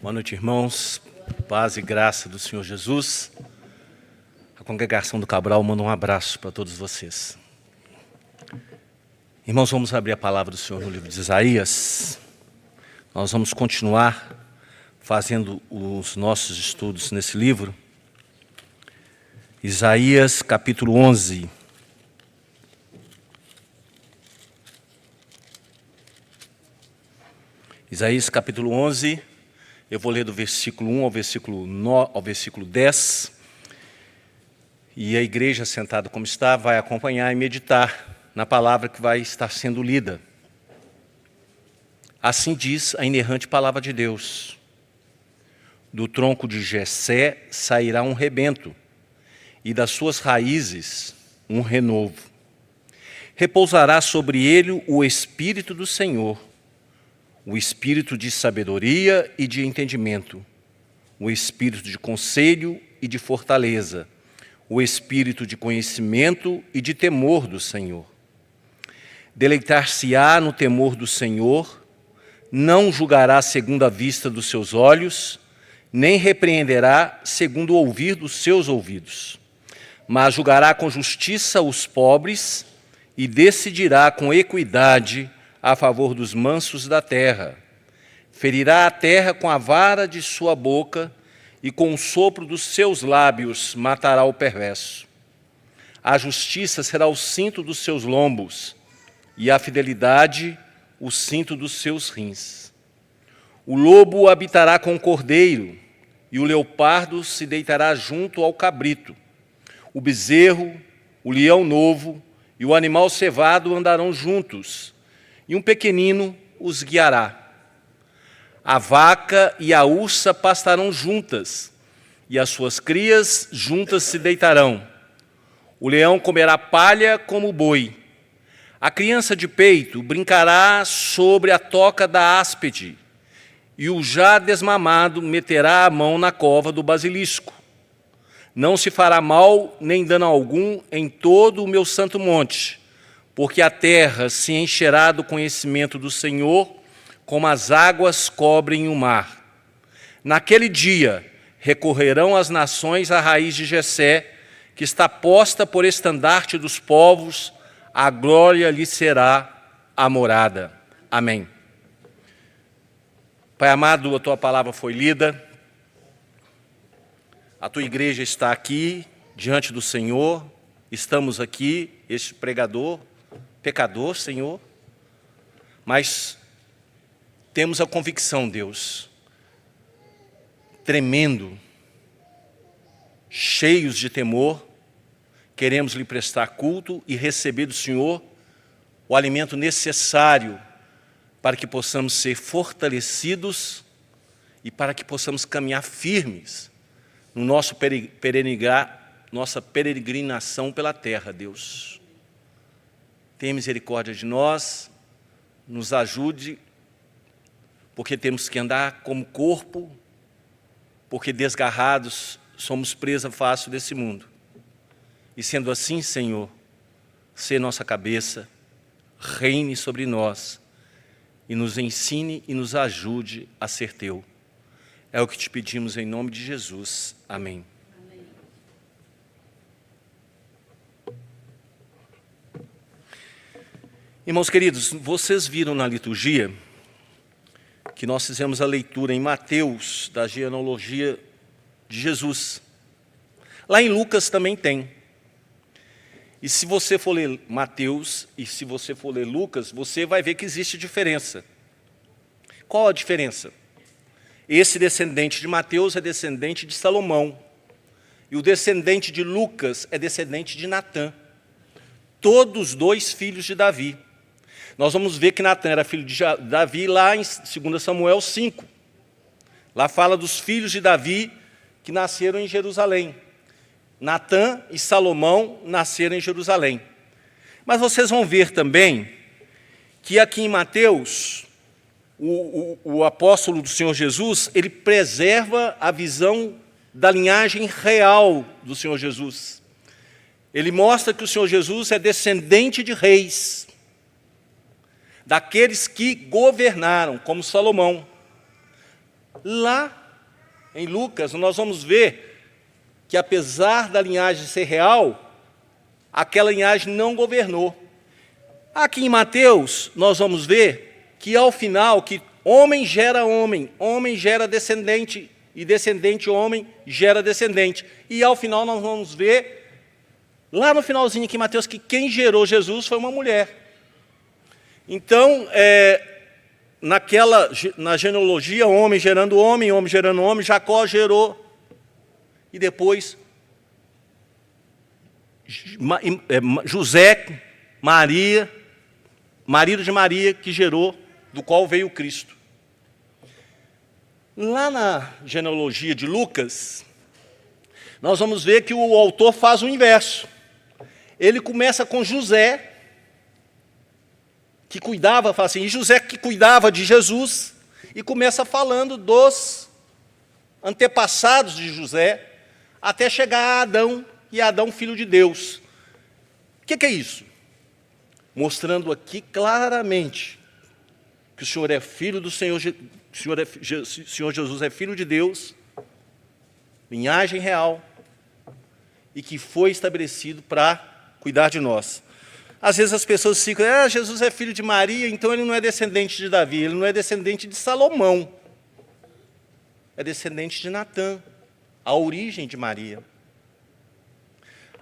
Boa noite, irmãos. Paz e graça do Senhor Jesus. A congregação do Cabral manda um abraço para todos vocês. Irmãos, vamos abrir a palavra do Senhor no livro de Isaías. Nós vamos continuar fazendo os nossos estudos nesse livro. Isaías, capítulo 11. Isaías, capítulo 11. Eu vou ler do versículo 1 ao versículo 10. E a igreja, sentada como está, vai acompanhar e meditar na palavra que vai estar sendo lida. Assim diz a inerrante palavra de Deus. Do tronco de Jessé sairá um rebento, e das suas raízes um renovo. Repousará sobre ele o Espírito do Senhor, o Espírito de sabedoria e de entendimento, o Espírito de conselho e de fortaleza, o Espírito de conhecimento e de temor do Senhor. Deleitar-se-á no temor do Senhor, não julgará segundo a vista dos seus olhos, nem repreenderá segundo o ouvir dos seus ouvidos, mas julgará com justiça os pobres e decidirá com equidade a favor dos mansos da terra. Ferirá a terra com a vara de sua boca e com o sopro dos seus lábios matará o perverso. A justiça será o cinto dos seus lombos e a fidelidade o cinto dos seus rins. O lobo habitará com o cordeiro e o leopardo se deitará junto ao cabrito. O bezerro, o leão novo e o animal cevado andarão juntos, e um pequenino os guiará. A vaca e a ursa pastarão juntas, e as suas crias juntas se deitarão. O leão comerá palha como o boi. A criança de peito brincará sobre a toca da áspide, e o já desmamado meterá a mão na cova do basilisco. Não se fará mal nem dano algum em todo o meu santo monte, porque a terra se encherá do conhecimento do Senhor, como as águas cobrem o mar. Naquele dia recorrerão as nações à raiz de Jessé, que está posta por estandarte dos povos, a glória lhe será a morada. Amém. Pai amado, a tua palavra foi lida, a tua igreja está aqui, diante do Senhor, estamos aqui, este pregador, pecador, Senhor, mas temos a convicção, Deus, tremendo, cheios de temor, queremos lhe prestar culto e receber do Senhor o alimento necessário para que possamos ser fortalecidos e para que possamos caminhar firmes no nossa peregrinação pela terra, Deus. Tenha misericórdia de nós, nos ajude, porque temos que andar como corpo, porque desgarrados somos presa fácil desse mundo. E sendo assim, Senhor, sê nossa cabeça, reine sobre nós, e nos ensine e nos ajude a ser teu. É o que te pedimos em nome de Jesus. Amém. Irmãos queridos, vocês viram na liturgia que nós fizemos a leitura em Mateus da genealogia de Jesus. Lá em Lucas também tem. E se você for ler Mateus e se você for ler Lucas, você vai ver que existe diferença. Qual a diferença? Esse descendente de Mateus é descendente de Salomão. E o descendente de Lucas é descendente de Natã. Todos dois filhos de Davi. Nós vamos ver que Natã era filho de Davi lá em 2 Samuel 5. Lá fala dos filhos de Davi que nasceram em Jerusalém. Natã e Salomão nasceram em Jerusalém. Mas vocês vão ver também que aqui em Mateus, o apóstolo do Senhor Jesus, ele preserva a visão da linhagem real do Senhor Jesus. Ele mostra que o Senhor Jesus é descendente de reis, daqueles que governaram, como Salomão. Lá em Lucas, nós vamos ver que, apesar da linhagem ser real, aquela linhagem não governou. Aqui em Mateus, nós vamos ver que, ao final, que homem gera homem gera descendente, e descendente homem gera descendente. E, ao final, nós vamos ver, lá no finalzinho aqui em Mateus, que quem gerou Jesus foi uma mulher. Então, na genealogia, homem gerando homem gerando homem, Jacó gerou, e depois José, Maria, marido de Maria, que gerou, do qual veio Cristo. Lá na genealogia de Lucas, nós vamos ver que o autor faz o inverso. Ele começa com José, que cuidava, fala assim, e José que cuidava de Jesus, e começa falando dos antepassados de José, até chegar a Adão, e Adão, filho de Deus. O que é isso? Mostrando aqui claramente que o Senhor é filho do Senhor, Senhor Jesus é filho de Deus, linhagem real, e que foi estabelecido para cuidar de nós. Às vezes as pessoas ficam, Jesus é filho de Maria, então ele não é descendente de Davi, ele não é descendente de Salomão, é descendente de Natã, a origem de Maria.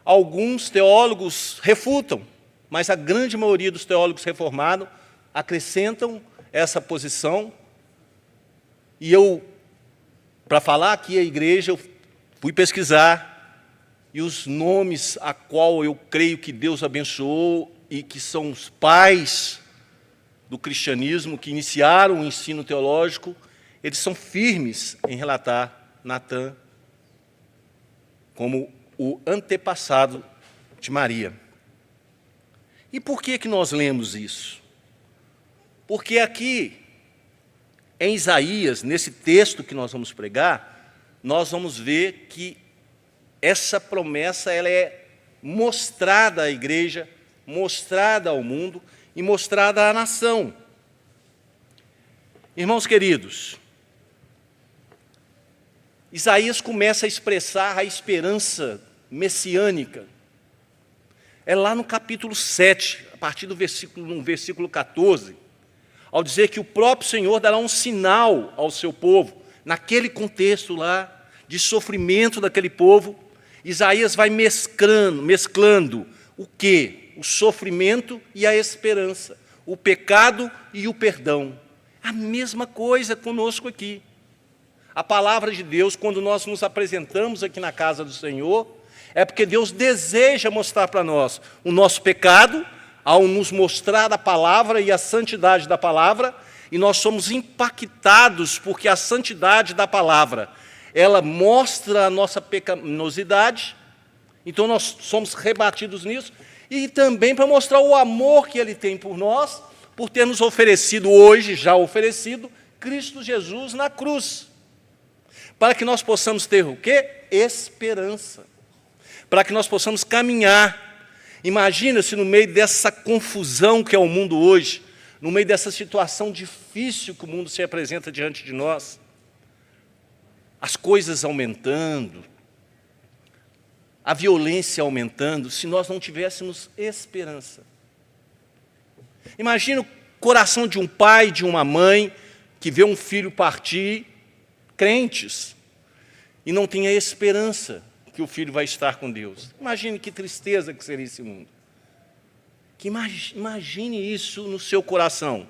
Alguns teólogos refutam, mas a grande maioria dos teólogos reformados acrescentam essa posição. E eu, para falar aqui à igreja, eu fui pesquisar, e os nomes a qual eu creio que Deus abençoou e que são os pais do cristianismo, que iniciaram o ensino teológico, eles são firmes em relatar Natã como o antepassado de Maria. E por que nós lemos isso? Porque aqui, em Isaías, nesse texto que nós vamos pregar, nós vamos ver que essa promessa ela é mostrada à igreja, mostrada ao mundo e mostrada à nação. Irmãos queridos, Isaías começa a expressar a esperança messiânica. É lá no capítulo 7, a partir do versículo 14, ao dizer que o próprio Senhor dará um sinal ao seu povo, naquele contexto lá, de sofrimento daquele povo, Isaías vai mesclando o quê? O sofrimento e a esperança, o pecado e o perdão. A mesma coisa conosco aqui. A palavra de Deus, quando nós nos apresentamos aqui na casa do Senhor, é porque Deus deseja mostrar para nós o nosso pecado, ao nos mostrar a palavra e a santidade da palavra, e nós somos impactados porque a santidade da palavra, ela mostra a nossa pecaminosidade, então nós somos rebatidos nisso, e também para mostrar o amor que Ele tem por nós, por ter nos oferecido hoje, já oferecido, Cristo Jesus na cruz. Para que nós possamos ter o quê? Esperança. Para que nós possamos caminhar. Imagina se no meio dessa confusão que é o mundo hoje, no meio dessa situação difícil que o mundo se apresenta diante de nós, as coisas aumentando, a violência aumentando, se nós não tivéssemos esperança. Imagina o coração de um pai, de uma mãe, que vê um filho partir, crentes, e não tem a esperança que o filho vai estar com Deus. Imagine que tristeza que seria esse mundo. Imagine isso no seu coração,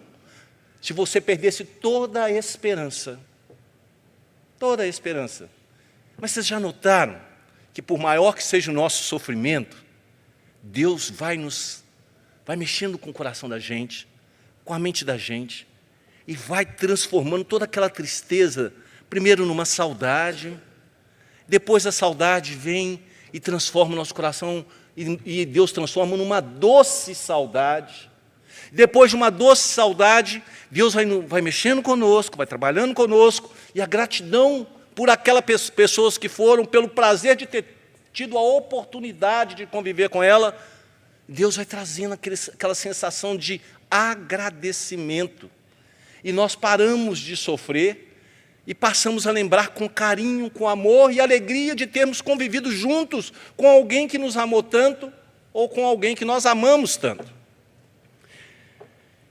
se você perdesse toda a esperança. Toda a esperança. Mas vocês já notaram que por maior que seja o nosso sofrimento, Deus vai mexendo com o coração da gente, com a mente da gente, e vai transformando toda aquela tristeza, primeiro numa saudade, depois a saudade vem e transforma o nosso coração, e Deus transforma numa doce saudade. Depois de uma doce saudade, Deus vai mexendo conosco, vai trabalhando conosco, e a gratidão por aquelas pessoas que foram, pelo prazer de ter tido a oportunidade de conviver com ela, Deus vai trazendo aquela sensação de agradecimento. E nós paramos de sofrer, e passamos a lembrar com carinho, com amor e alegria de termos convivido juntos com alguém que nos amou tanto ou com alguém que nós amamos tanto.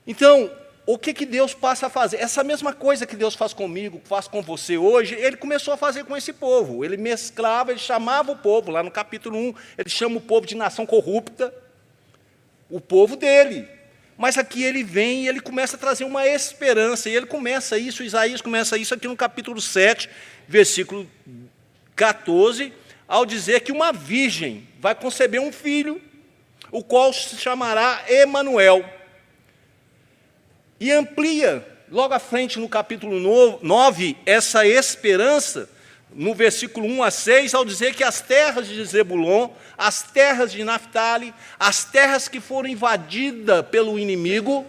Então, o que Deus passa a fazer? Essa mesma coisa que Deus faz comigo, faz com você hoje, Ele começou a fazer com esse povo. Ele mesclava, Ele chamava o povo, lá no capítulo 1, Ele chama o povo de nação corrupta, o povo dele. Mas aqui Ele vem e Ele começa a trazer uma esperança, e Ele começa isso, Isaías começa isso aqui no capítulo 7, versículo 14, ao dizer que uma virgem vai conceber um filho, o qual se chamará Emanuel. E amplia, logo à frente, no capítulo 9, essa esperança, no versículo 1 a 6, ao dizer que as terras de Zebulon, as terras de Naftali, as terras que foram invadidas pelo inimigo,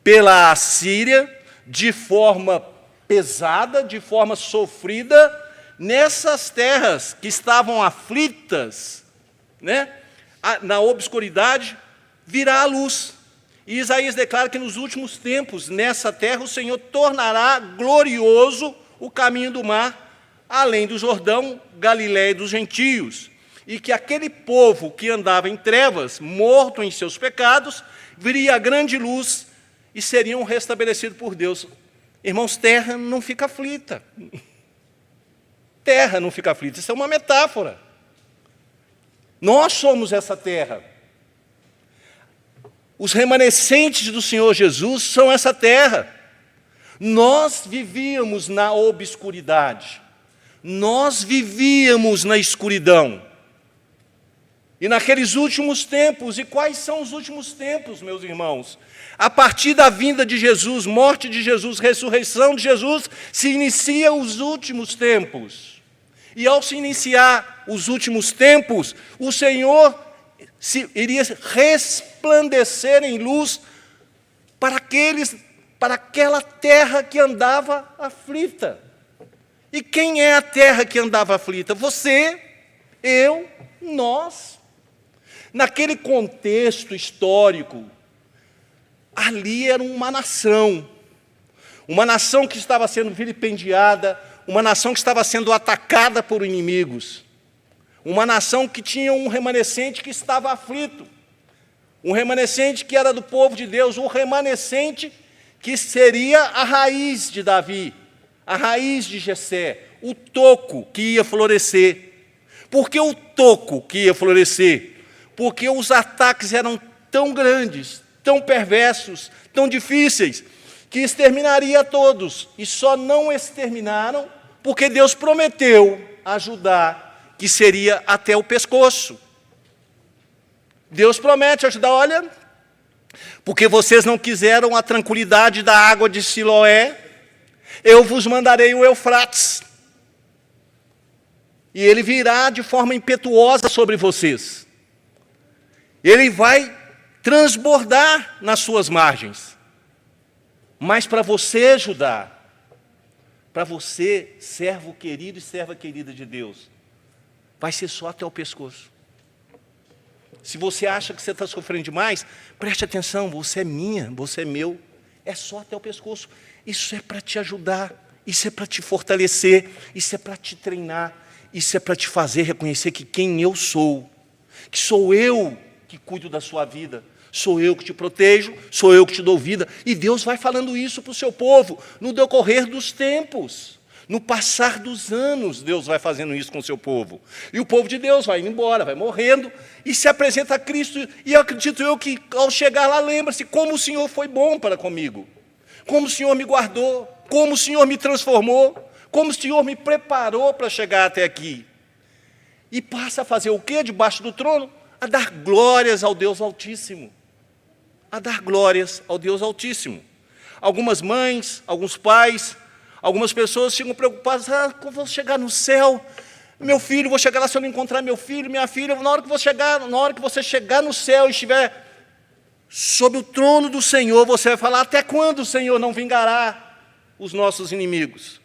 pela Assíria, de forma pesada, de forma sofrida, nessas terras que estavam aflitas, né, na obscuridade, virá a luz. E Isaías declara que nos últimos tempos, nessa terra, o Senhor tornará glorioso o caminho do mar, além do Jordão, Galiléia dos gentios. E que aquele povo que andava em trevas, morto em seus pecados, viria a grande luz e seriam restabelecidos por Deus. Irmãos, terra não fica aflita. Terra não fica aflita, isso é uma metáfora. Nós somos essa terra. Os remanescentes do Senhor Jesus são essa terra. Nós vivíamos na obscuridade. Nós vivíamos na escuridão. E naqueles últimos tempos, e quais são os últimos tempos, meus irmãos? A partir da vinda de Jesus, morte de Jesus, ressurreição de Jesus, se inicia os últimos tempos. E ao se iniciar os últimos tempos, o Senhor iria resplandecer em luz para aquela terra que andava aflita. E quem é a terra que andava aflita? Você, eu, nós. Naquele contexto histórico, ali era uma nação que estava sendo vilipendiada, uma nação que estava sendo atacada por inimigos. Uma nação que tinha um remanescente que estava aflito, um remanescente que era do povo de Deus, um remanescente que seria a raiz de Davi, a raiz de Jessé, o toco que ia florescer. Por que o toco que ia florescer? Porque os ataques eram tão grandes, tão perversos, tão difíceis, que exterminaria a todos, e só não exterminaram porque Deus prometeu ajudar, que seria até o pescoço. Deus promete ajudar, olha, porque vocês não quiseram a tranquilidade da água de Siloé, eu vos mandarei o Eufrates, e ele virá de forma impetuosa sobre vocês. Ele vai transbordar nas suas margens. Mas para você ajudar, para você, servo querido e serva querida de Deus, vai ser só até o pescoço. Se você acha que você está sofrendo demais, preste atenção, você é minha, você é meu, é só até o pescoço. Isso é para te ajudar, isso é para te fortalecer, isso é para te treinar, isso é para te fazer reconhecer que quem eu sou, que sou eu que cuido da sua vida, sou eu que te protejo, sou eu que te dou vida. E Deus vai falando isso para o seu povo, no decorrer dos tempos. No passar dos anos, Deus vai fazendo isso com o seu povo. E o povo de Deus vai indo embora, vai morrendo, e se apresenta a Cristo, e acredito eu que, ao chegar lá, lembra-se como o Senhor foi bom para comigo, como o Senhor me guardou, como o Senhor me transformou, como o Senhor me preparou para chegar até aqui. E passa a fazer o quê debaixo do trono? A dar glórias ao Deus Altíssimo. A dar glórias ao Deus Altíssimo. Algumas mães, alguns pais, algumas pessoas ficam preocupadas, como vou chegar no céu, meu filho, vou chegar lá se eu não encontrar meu filho, minha filha, na hora que você chegar no céu e estiver sob o trono do Senhor, você vai falar, até quando o Senhor não vingará os nossos inimigos?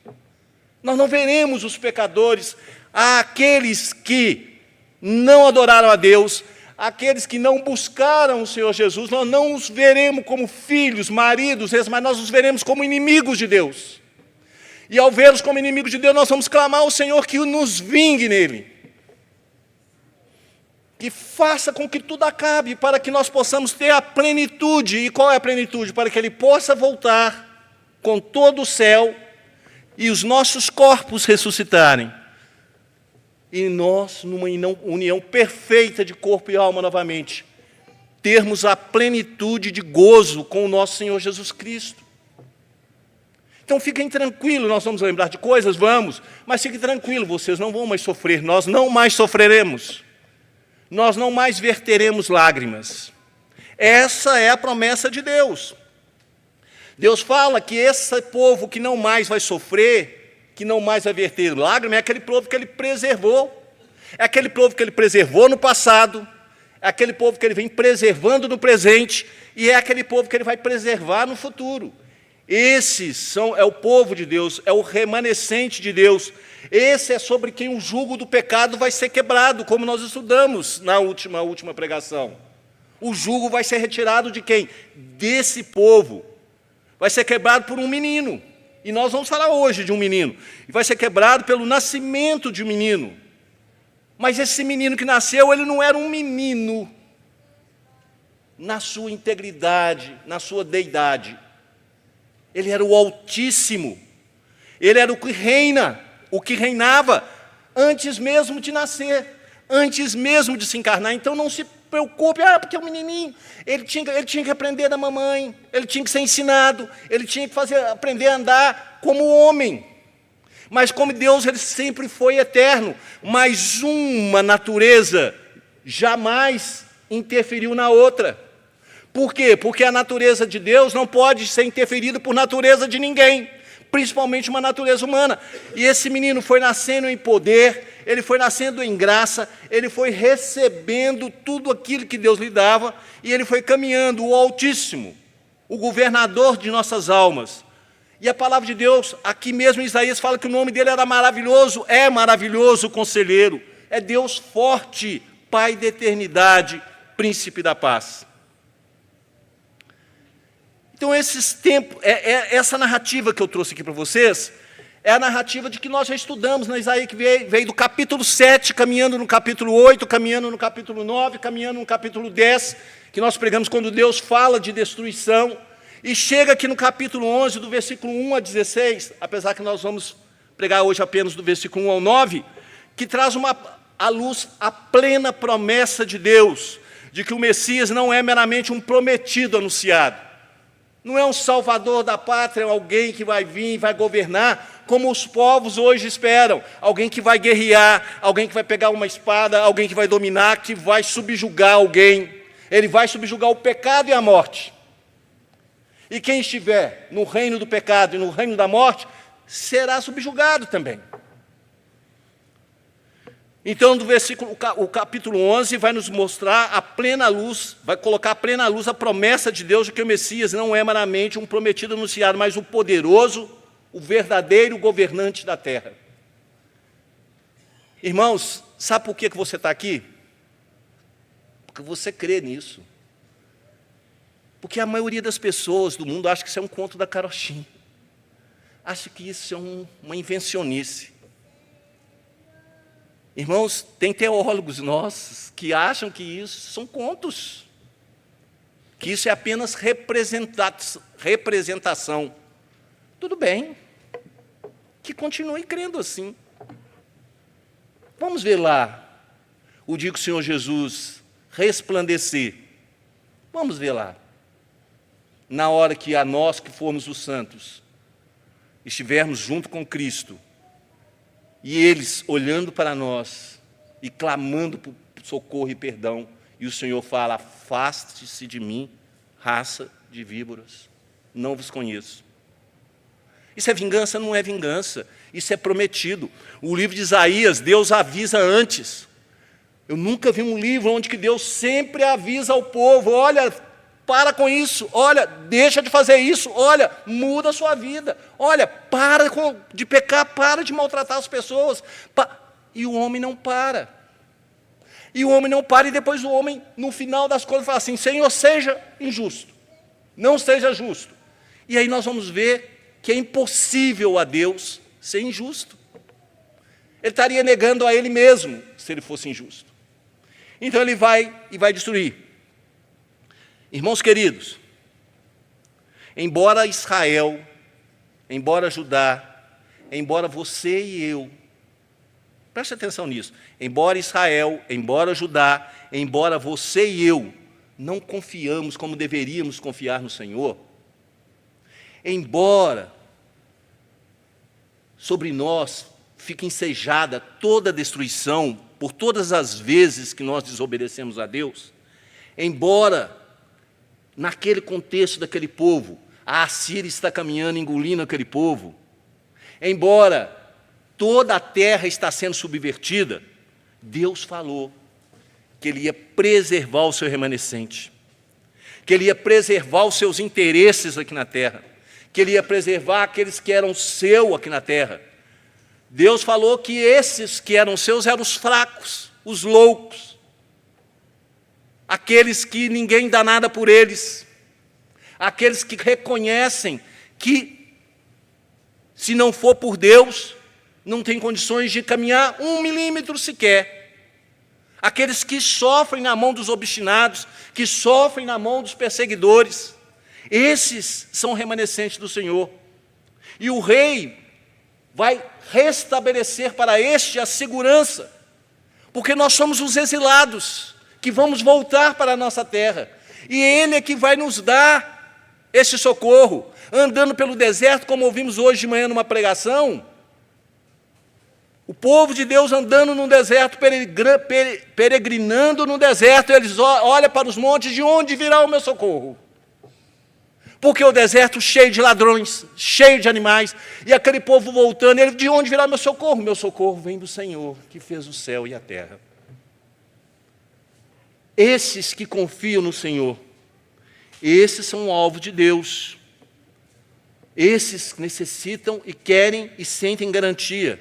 Nós não veremos os pecadores, aqueles que não adoraram a Deus, aqueles que não buscaram o Senhor Jesus, nós não os veremos como filhos, maridos, mas nós os veremos como inimigos de Deus. E ao vê-los como inimigos de Deus, nós vamos clamar ao Senhor que nos vingue nele. Que faça com que tudo acabe, para que nós possamos ter a plenitude. E qual é a plenitude? Para que ele possa voltar com todo o céu e os nossos corpos ressuscitarem. E nós, numa união perfeita de corpo e alma novamente, termos a plenitude de gozo com o nosso Senhor Jesus Cristo. Então fiquem tranquilos, nós vamos lembrar de coisas, vamos, mas fiquem tranquilos, vocês não vão mais sofrer, nós não mais sofreremos, nós não mais verteremos lágrimas. Essa é a promessa de Deus. Deus fala que esse povo que não mais vai sofrer, que não mais vai verter lágrimas, é aquele povo que ele preservou, é aquele povo que ele preservou no passado, é aquele povo que ele vem preservando no presente, e é aquele povo que ele vai preservar no futuro. Esses é o povo de Deus, é o remanescente de Deus. Esse é sobre quem o jugo do pecado vai ser quebrado, como nós estudamos na última pregação. O jugo vai ser retirado de quem? Desse povo. Vai ser quebrado por um menino. E nós vamos falar hoje de um menino. E vai ser quebrado pelo nascimento de um menino. Mas esse menino que nasceu, ele não era um menino na sua integridade, na sua deidade. Ele era o Altíssimo, ele era o que reina, o que reinava antes mesmo de nascer, antes mesmo de se encarnar. Então não se preocupe, porque é um menininho, ele tinha que aprender da mamãe, ele tinha que ser ensinado, ele tinha que aprender a andar como homem. Mas como Deus, ele sempre foi eterno, mas uma natureza jamais interferiu na outra. Por quê? Porque a natureza de Deus não pode ser interferida por natureza de ninguém, principalmente uma natureza humana. E esse menino foi nascendo em poder, ele foi nascendo em graça, ele foi recebendo tudo aquilo que Deus lhe dava, e ele foi caminhando, o Altíssimo, o governador de nossas almas. E a palavra de Deus, aqui mesmo em Isaías, fala que o nome dele era maravilhoso, é maravilhoso conselheiro, é Deus forte, Pai da eternidade, Príncipe da paz. Então, essa narrativa que eu trouxe aqui para vocês, é a narrativa de que nós já estudamos na Isaías, que veio do capítulo 7, caminhando no capítulo 8, caminhando no capítulo 9, caminhando no capítulo 10, que nós pregamos quando Deus fala de destruição, e chega aqui no capítulo 11, do versículo 1 a 16, apesar que nós vamos pregar hoje apenas do versículo 1 ao 9, que traz à luz a plena promessa de Deus, de que o Messias não é meramente um prometido anunciado, não é um salvador da pátria, alguém que vai vir e vai governar, como os povos hoje esperam. Alguém que vai guerrear, alguém que vai pegar uma espada, alguém que vai dominar, que vai subjugar alguém. Ele vai subjugar o pecado e a morte. E quem estiver no reino do pecado e no reino da morte, será subjugado também. Então, o capítulo 11 vai nos mostrar a plena luz, vai colocar a plena luz a promessa de Deus de que o Messias não é meramente um prometido anunciado, mas o poderoso, o verdadeiro governante da terra. Irmãos, sabe por que você está aqui? Porque você crê nisso. Porque a maioria das pessoas do mundo acha que isso é um conto da carochinha. Acha que isso é uma invencionice. Irmãos, tem teólogos nossos que acham que isso são contos, que isso é apenas representação. Tudo bem, que continue crendo assim. Vamos ver lá o dia que o Senhor Jesus resplandecer. Vamos ver lá. Na hora que a nós que formos os santos, estivermos junto com Cristo, e eles olhando para nós e clamando por socorro e perdão, e o Senhor fala: afaste-se de mim, raça de víboras, não vos conheço. Isso é vingança? Não é vingança, isso é prometido. O livro de Isaías, Deus avisa antes. Eu nunca vi um livro onde que Deus sempre avisa ao povo: olha, para com isso, olha, deixa de fazer isso, olha, muda a sua vida, olha, para de pecar, para de maltratar as pessoas. E o homem não para. E o homem não para, e depois o homem, no final das contas, fala assim: Senhor, seja injusto, não seja justo. E aí nós vamos ver que é impossível a Deus ser injusto. Ele estaria negando a Ele mesmo se ele fosse injusto. Então ele vai e vai destruir. Irmãos queridos, embora Israel, embora Judá, embora você e eu, preste atenção nisso, embora Israel, embora Judá, embora você e eu não confiamos como deveríamos confiar no Senhor, embora sobre nós fique ensejada toda a destruição por todas as vezes que nós desobedecemos a Deus, embora naquele contexto daquele povo, a Assíria está caminhando, engolindo aquele povo, embora toda a terra está sendo subvertida, Deus falou que Ele ia preservar o seu remanescente, que Ele ia preservar os seus interesses aqui na terra, que Ele ia preservar aqueles que eram seu aqui na terra. Deus falou que esses que eram seus eram os fracos, os loucos, aqueles que ninguém dá nada por eles, aqueles que reconhecem que, se não for por Deus, não tem condições de caminhar 1 milímetro sequer. Aqueles que sofrem na mão dos obstinados, que sofrem na mão dos perseguidores, esses são remanescentes do Senhor. E o rei vai restabelecer para este a segurança, porque nós somos os exilados, que vamos voltar para a nossa terra, e Ele é que vai nos dar esse socorro, andando pelo deserto, como ouvimos hoje de manhã numa pregação, o povo de Deus andando no deserto, peregrinando no deserto, eles olham para os montes, de onde virá o meu socorro? Porque o deserto cheio de ladrões, cheio de animais, e aquele povo voltando, ele, de onde virá meu socorro? Meu socorro vem do Senhor, que fez o céu e a terra. Esses que confiam no Senhor, esses são o alvo de Deus. Esses necessitam e querem e sentem garantia.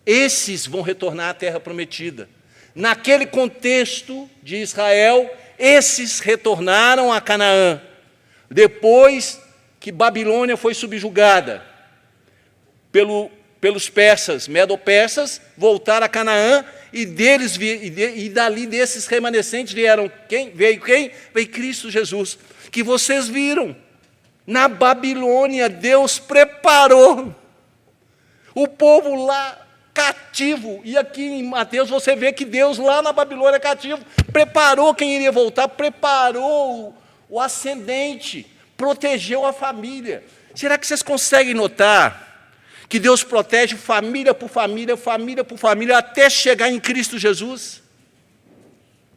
Esses vão retornar à terra prometida. Naquele contexto de Israel, esses retornaram a Canaã. Depois que Babilônia foi subjugada pelos persas, medo-persas, voltaram a Canaã, e dali desses remanescentes vieram quem? Veio Cristo Jesus, que vocês viram. Na Babilônia, Deus preparou o povo lá cativo, e aqui em Mateus você vê que Deus lá na Babilônia cativo, preparou quem iria voltar, preparou o ascendente, protegeu a família. Será que vocês conseguem notar que Deus protege família por família, família por família, até chegar em Cristo Jesus?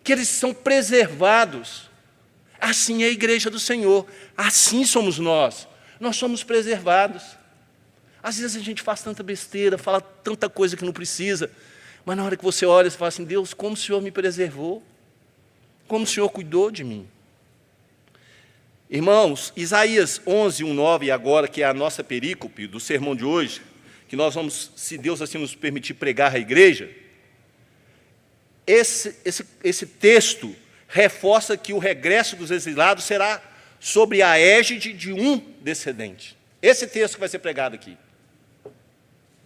Que eles são preservados. Assim é a igreja do Senhor, assim somos nós somos preservados. Às vezes a gente faz tanta besteira, fala tanta coisa que não precisa, mas na hora que você olha, você fala assim, Deus, como o Senhor me preservou, como o Senhor cuidou de mim. Irmãos, Isaías 11, 1, 9, e agora, que é a nossa perícope do sermão de hoje, que nós vamos, se Deus assim nos permitir, pregar à igreja, esse texto reforça que o regresso dos exilados será sobre a égide de um descendente. Esse texto que vai ser pregado aqui.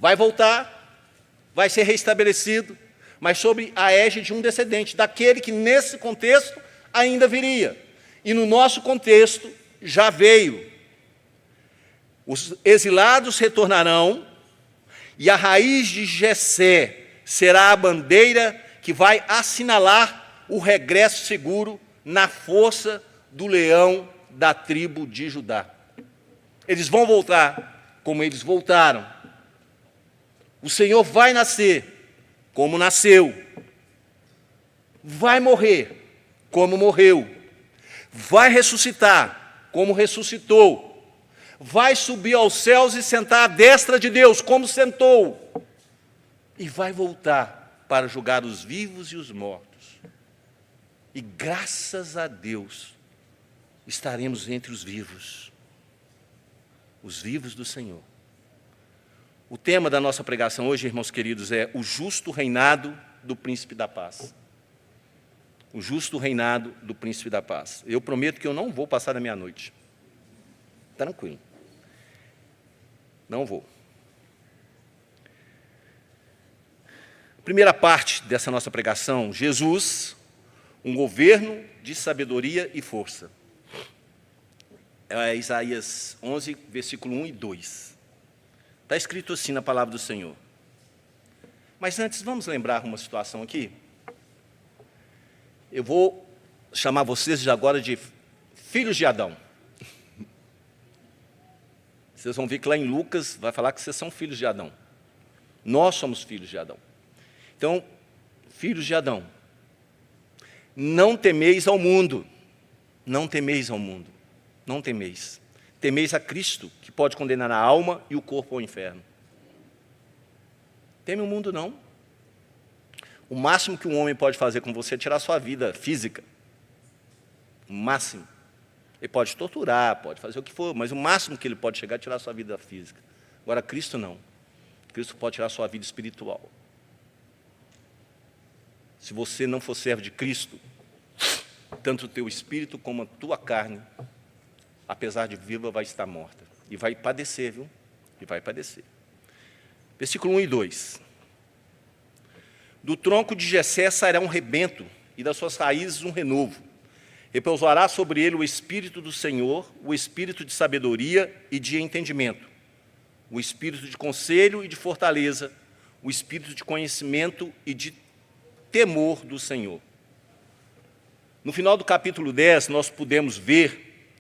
Vai voltar, vai ser restabelecido, mas sobre a égide de um descendente, daquele que nesse contexto ainda viria. E no nosso contexto já veio. Os exilados retornarão, e a raiz de Jessé será a bandeira que vai assinalar o regresso seguro na força do leão da tribo de Judá. Eles vão voltar como eles voltaram. O Senhor vai nascer como nasceu. Vai morrer como morreu. Vai ressuscitar como ressuscitou. Vai subir aos céus e sentar à destra de Deus como sentou. E vai voltar para julgar os vivos e os mortos. E graças a Deus estaremos entre os vivos do Senhor. O tema da nossa pregação hoje, irmãos queridos, é o justo reinado do Príncipe da Paz. O justo reinado do Príncipe da Paz. Eu prometo que eu não vou passar da meia-noite. Tranquilo. Não vou. Primeira parte dessa nossa pregação, Jesus, um governo de sabedoria e força. É Isaías 11, versículo 1 e 2. Está escrito assim na palavra do Senhor. Mas antes, vamos lembrar uma situação aqui? Eu vou chamar vocês de agora de filhos de Adão. Vocês vão ver que lá em Lucas vai falar que vocês são filhos de Adão. Nós somos filhos de Adão. Então, filhos de Adão, não temeis ao mundo, não temeis ao mundo, não temeis. Temeis a Cristo, que pode condenar a alma e o corpo ao inferno. Teme o mundo, não. O máximo que um homem pode fazer com você é tirar sua vida física. O máximo. Ele pode torturar, pode fazer o que for, mas o máximo que ele pode chegar é tirar sua vida física. Agora, Cristo não. Cristo pode tirar sua vida espiritual. Se você não for servo de Cristo, tanto o teu espírito como a tua carne, apesar de viva, vai estar morta. E vai padecer, viu? E vai padecer. Versículo 1 e 2. Do tronco de Jessé sairá um rebento, e das suas raízes um renovo. Repousará sobre ele o Espírito do Senhor, o Espírito de sabedoria e de entendimento, o Espírito de conselho e de fortaleza, o Espírito de conhecimento e de temor do Senhor. No final do capítulo 10, nós pudemos ver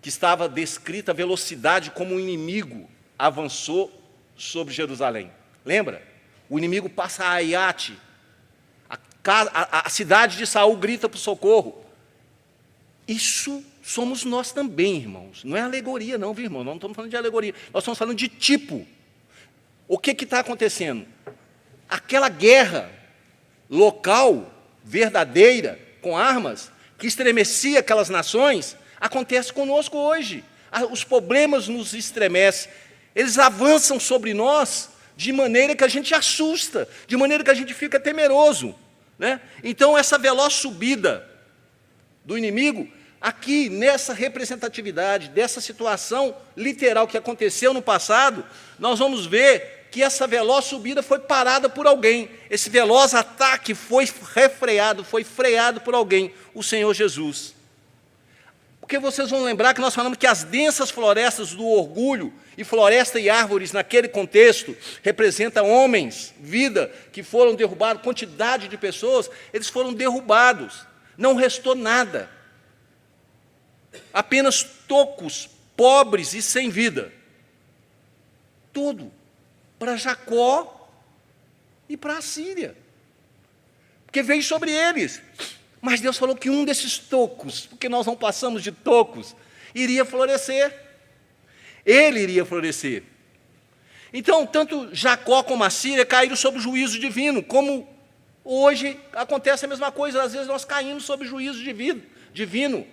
que estava descrita a velocidade como o inimigo avançou sobre Jerusalém. Lembra? O inimigo passa a Aiate, a cidade de Saul grita por socorro. Isso somos nós também, irmãos. Não é alegoria, não, viu, irmão? Nós não estamos falando de alegoria. Nós estamos falando de tipo. O que está acontecendo? Aquela guerra local, verdadeira, com armas, que estremecia aquelas nações, acontece conosco hoje. Os problemas nos estremecem. Eles avançam sobre nós de maneira que a gente assusta, de maneira que a gente fica temeroso, né? Então, essa veloz subida do inimigo, aqui nessa representatividade, dessa situação literal que aconteceu no passado, nós vamos ver que essa veloz subida foi parada por alguém. Esse veloz ataque foi refreado, foi freado por alguém, o Senhor Jesus. Porque vocês vão lembrar que nós falamos que as densas florestas do orgulho, e floresta e árvores naquele contexto, representam homens, vida, que foram derrubados, quantidade de pessoas, eles foram derrubados. Não restou nada. Apenas tocos, pobres e sem vida. Tudo. Para Jacó e para a Síria. Porque veio sobre eles. Mas Deus falou que um desses tocos, porque nós não passamos de tocos, iria florescer. Ele iria florescer. Então, tanto Jacó como a Síria caíram sob o juízo divino, como hoje acontece a mesma coisa. Às vezes nós caímos sob o juízo divino,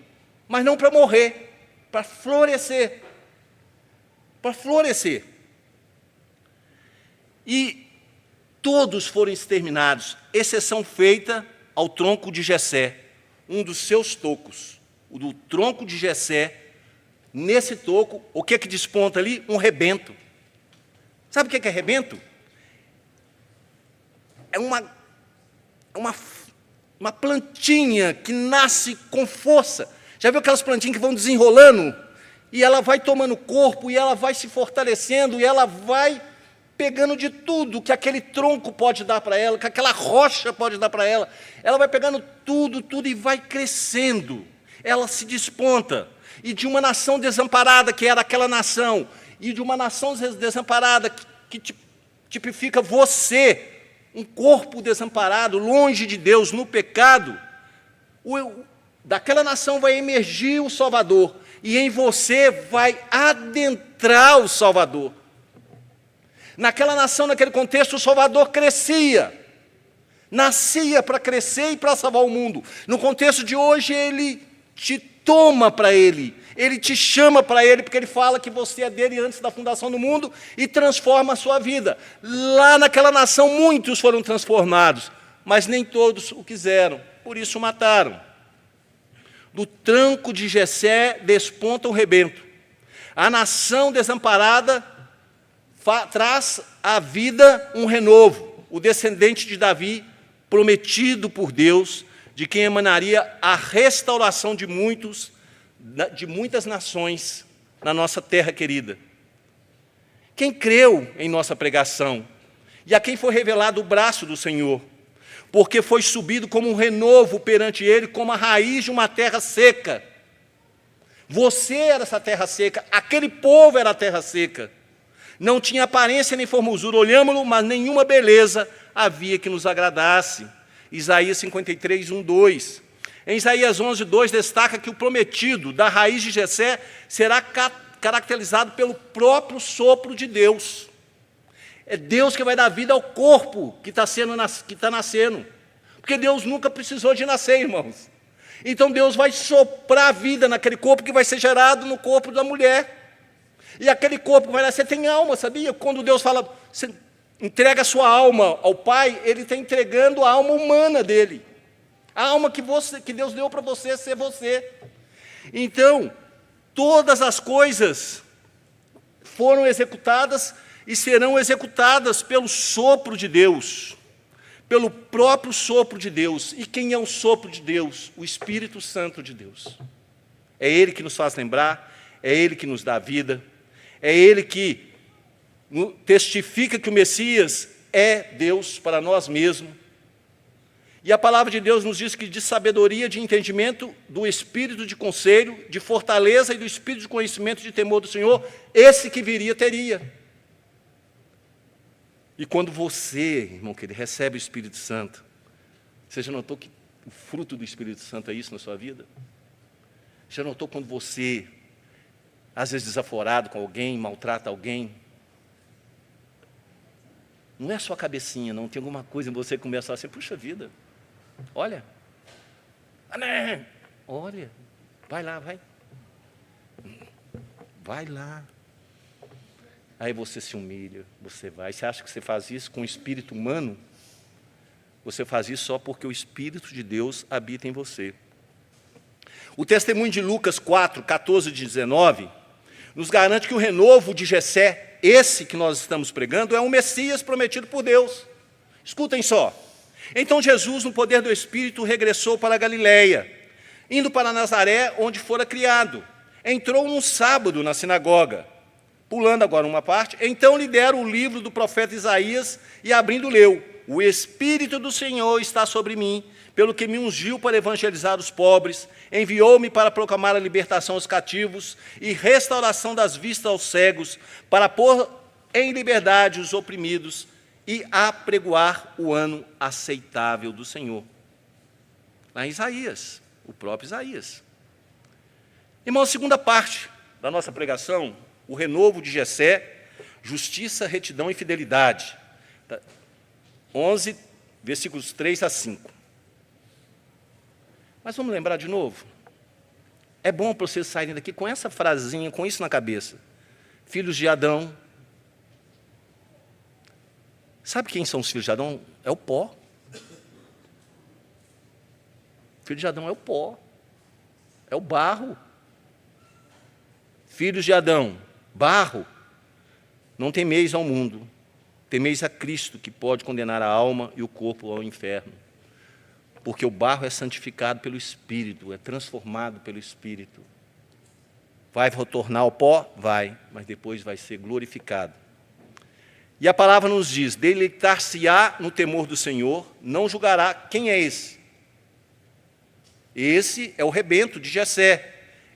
mas não para morrer, para florescer. Para florescer. E todos foram exterminados, exceção feita ao tronco de Jessé, um dos seus tocos. O do tronco de Jessé, nesse toco, o que é que desponta ali? Um rebento. Sabe o que é rebento? É uma plantinha que nasce com força. Já viu aquelas plantinhas que vão desenrolando? E ela vai tomando corpo, e ela vai se fortalecendo, e ela vai pegando de tudo que aquele tronco pode dar para ela, que aquela rocha pode dar para ela. Ela vai pegando tudo, e vai crescendo. Ela se desponta. E de uma nação desamparada, que era aquela nação, e de uma nação desamparada, que tipifica você, um corpo desamparado, longe de Deus, no pecado, daquela nação vai emergir o Salvador, e em você vai adentrar o Salvador. Naquela nação, naquele contexto, o Salvador crescia, nascia para crescer e para salvar o mundo. No contexto de hoje, ele te toma para ele te chama para ele, porque ele fala que você é dele antes da fundação do mundo e transforma a sua vida. Lá naquela nação, muitos foram transformados, mas nem todos o quiseram, por isso o mataram. Do tranco de Jessé desponta o rebento. A nação desamparada traz à vida um renovo, o descendente de Davi, prometido por Deus, de quem emanaria a restauração de muitas nações na nossa terra querida. Quem creu em nossa pregação, e a quem foi revelado o braço do Senhor, porque foi subido como um renovo perante Ele, como a raiz de uma terra seca. Você era essa terra seca, aquele povo era a terra seca. Não tinha aparência nem formosura, olhámo-lo, mas nenhuma beleza havia que nos agradasse. Isaías 53, 1, 2. Em Isaías 11, 2, destaca que o prometido da raiz de Jessé será caracterizado pelo próprio sopro de Deus. É Deus que vai dar vida ao corpo que está nascendo. Porque Deus nunca precisou de nascer, irmãos. Então Deus vai soprar vida naquele corpo que vai ser gerado no corpo da mulher. E aquele corpo que vai nascer tem alma, sabia? Quando Deus fala, você entrega a sua alma ao Pai, Ele está entregando a alma humana dele. A alma que Deus deu para você ser você. Então, todas as coisas foram executadas e serão executadas pelo sopro de Deus, pelo próprio sopro de Deus. E quem é o sopro de Deus? O Espírito Santo de Deus. É Ele que nos faz lembrar, é Ele que nos dá vida, é Ele que testifica que o Messias é Deus para nós mesmos. E a palavra de Deus nos diz que de sabedoria, de entendimento, do espírito de conselho, de fortaleza e do espírito de conhecimento e de temor do Senhor, esse que viria teria. E quando você, irmão querido, recebe o Espírito Santo, você já notou que o fruto do Espírito Santo é isso na sua vida? Já notou quando você, às vezes desaforado com alguém, maltrata alguém? Não é só a cabecinha, não. Tem alguma coisa em você que começa a assim, puxa vida, olha, olha, vai lá, vai lá. Aí você se humilha, você vai. Você acha que você faz isso com o espírito humano? Você faz isso só porque o Espírito de Deus habita em você. O testemunho de Lucas 4, 14 e 19, nos garante que o renovo de Jessé, esse que nós estamos pregando, é um Messias prometido por Deus. Escutem só. Então Jesus, no poder do Espírito, regressou para a Galileia, indo para Nazaré, onde fora criado. Entrou num sábado na sinagoga. Pulando agora uma parte, então lhe deram o livro do profeta Isaías e abrindo leu, o Espírito do Senhor está sobre mim, pelo que me ungiu para evangelizar os pobres, enviou-me para proclamar a libertação aos cativos e restauração das vistas aos cegos, para pôr em liberdade os oprimidos e apregoar o ano aceitável do Senhor. Lá em Isaías, o próprio Isaías. Irmão, segunda parte da nossa pregação, o renovo de Jessé, justiça, retidão e fidelidade. 11, versículos 3 a 5. Mas vamos lembrar de novo? É bom para vocês saírem daqui com essa frasinha, com isso na cabeça. Filhos de Adão. Sabe quem são os filhos de Adão? É o pó. Filho de Adão é o pó. É o barro. Filhos de Adão, barro, não temeis ao mundo, temeis a Cristo, que pode condenar a alma e o corpo ao inferno. Porque o barro é santificado pelo Espírito, é transformado pelo Espírito. Vai retornar ao pó? Vai, mas depois vai ser glorificado. E a palavra nos diz, deleitar-se-á no temor do Senhor, não julgará. Quem é esse? Esse é o rebento de Jessé.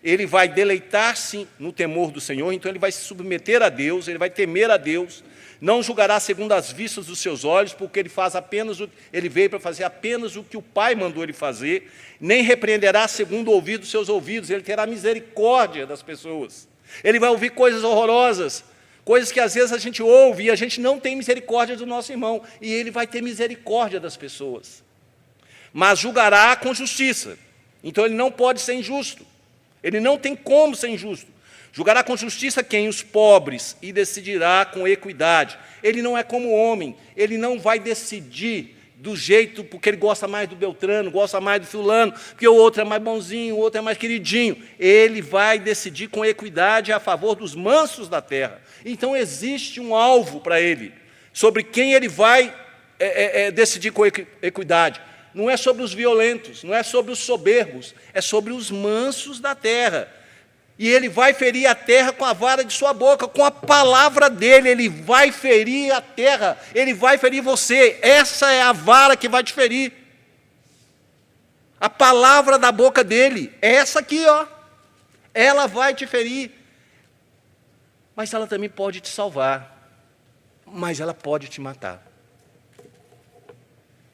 Ele vai deleitar-se no temor do Senhor, então ele vai se submeter a Deus, ele vai temer a Deus, não julgará segundo as vistas dos seus olhos, porque ele veio para fazer apenas o que o Pai mandou ele fazer, nem repreenderá segundo o ouvido dos seus ouvidos, ele terá misericórdia das pessoas. Ele vai ouvir coisas horrorosas, coisas que às vezes a gente ouve e a gente não tem misericórdia do nosso irmão, e ele vai ter misericórdia das pessoas. Mas julgará com justiça, então ele não pode ser injusto. Ele não tem como ser injusto. Julgará com justiça quem? Os pobres, e decidirá com equidade. Ele não é como homem, ele não vai decidir do jeito, porque ele gosta mais do Beltrano, gosta mais do fulano, porque o outro é mais bonzinho, o outro é mais queridinho. Ele vai decidir com equidade a favor dos mansos da terra. Então existe um alvo para ele, sobre quem ele vai decidir com equidade. Não é sobre os violentos, não é sobre os soberbos, é sobre os mansos da terra. E ele vai ferir a terra com a vara de sua boca, com a palavra dele, ele vai ferir a terra, ele vai ferir você. Essa é a vara que vai te ferir. A palavra da boca dele, é essa aqui, ó. Ela vai te ferir. Mas ela também pode te salvar. Mas ela pode te matar.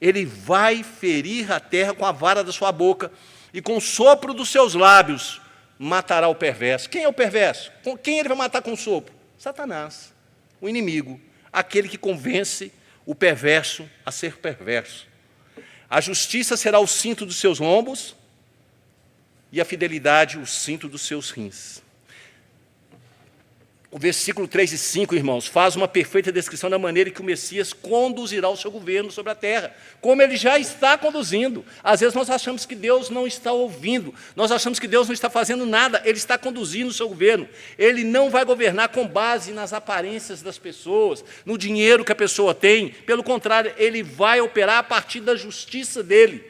Ele vai ferir a terra com a vara da sua boca, e com o sopro dos seus lábios matará o perverso. Quem é o perverso? Quem ele vai matar com o sopro? Satanás, o inimigo, aquele que convence o perverso a ser perverso. A justiça será o cinto dos seus lombos e a fidelidade o cinto dos seus rins. O versículo 3 e 5, irmãos, faz uma perfeita descrição da maneira que o Messias conduzirá o seu governo sobre a terra, como ele já está conduzindo. Às vezes nós achamos que Deus não está ouvindo, nós achamos que Deus não está fazendo nada, ele está conduzindo o seu governo. Ele não vai governar com base nas aparências das pessoas, no dinheiro que a pessoa tem, pelo contrário, ele vai operar a partir da justiça dele,